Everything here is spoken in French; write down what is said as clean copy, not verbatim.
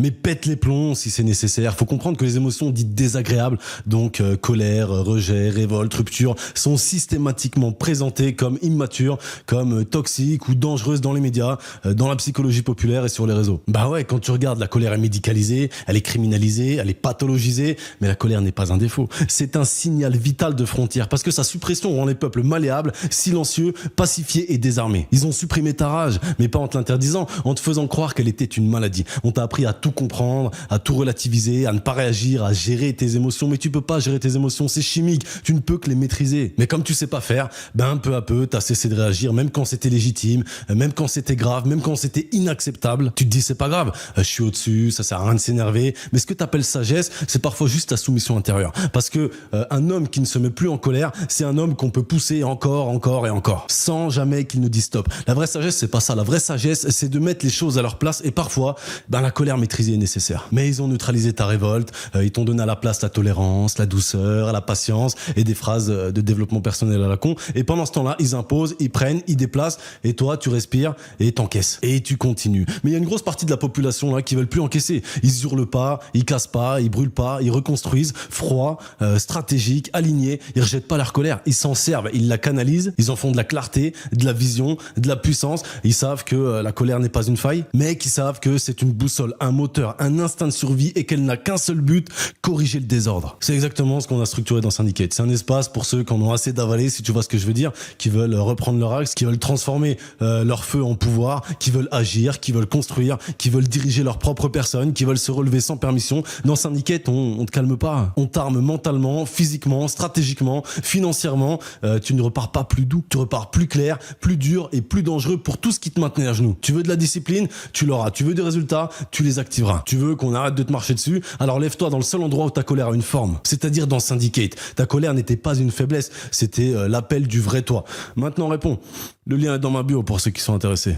Mais pète les plombs si c'est nécessaire. Faut comprendre que les émotions dites désagréables, donc colère, rejet, révolte, rupture, sont systématiquement présentées comme immatures, comme toxiques ou dangereuses dans les médias, dans la psychologie populaire et sur les réseaux. Bah ouais, quand tu regardes, la colère est médicalisée, elle est criminalisée, elle est pathologisée, mais la colère n'est pas un défaut. C'est un signal vital de frontière, parce que sa suppression rend les peuples malléables, silencieux, pacifiés et désarmés. Ils ont supprimé ta rage, mais pas en te l'interdisant, en te faisant croire qu'elle était une maladie. On t'a appris à tout comprendre, à tout relativiser, à ne pas réagir, à gérer tes émotions, mais tu peux pas gérer tes émotions, c'est chimique, tu ne peux que les maîtriser. Mais comme tu sais pas faire, ben peu à peu, t'as cessé de réagir, même quand c'était légitime, même quand c'était grave, même quand c'était inacceptable. Tu te dis c'est pas grave, je suis au-dessus, ça sert à rien de s'énerver. Mais ce que t'appelles sagesse, c'est parfois juste ta soumission intérieure. Parce que un homme qui ne se met plus en colère, c'est un homme qu'on peut pousser encore et encore, sans jamais qu'il ne dise stop. La vraie sagesse, c'est pas ça. La vraie sagesse, c'est de mettre les choses à leur place, et parfois, ben la colère maîtrisée est nécessaire. Mais ils ont neutralisé ta révolte, ils t'ont donné à la place la tolérance, la douceur, la patience et des phrases de développement personnel à la con. Et pendant ce temps-là, ils imposent, ils prennent, ils déplacent, et toi, tu respires et t'encaisses. Et tu continues. Mais il y a une grosse partie de la population là qui veulent plus encaisser. Ils hurlent pas, ils cassent pas, ils brûlent pas, ils reconstruisent, froid, stratégique, aligné. Ils rejettent pas leur colère, ils s'en servent, ils la canalisent, ils en font de la clarté, de la vision, de la puissance. Ils savent que la colère n'est pas une faille, mais qu'ils savent que c'est une boussole, un moteur, un instinct de survie, et qu'elle n'a qu'un seul but, corriger le désordre. C'est exactement ce qu'on a structuré dans Syndicate. C'est un espace pour ceux qui en ont assez d'avaler, si tu vois ce que je veux dire, qui veulent reprendre leur axe, qui veulent transformer leur feu en pouvoir, qui veulent agir, qui veulent construire, qui veulent diriger leur propre personne, qui veulent se relever sans permission. Dans Syndicate, on te calme pas. On t'arme mentalement, physiquement, stratégiquement, financièrement. Tu ne repars pas plus doux, tu repars plus clair, plus dur et plus dangereux pour tout ce qui te maintenait à genoux. Tu veux de la discipline, tu l'auras. Tu veux des résultats, tu les activeras. Tu veux qu'on arrête de te marcher dessus, alors lève-toi dans le seul endroit où ta colère a une forme, c'est-à-dire dans Syndicate. Ta colère n'était pas une faiblesse, c'était l'appel du vrai toi. Maintenant réponds. Le lien est dans ma bio pour ceux qui sont intéressés.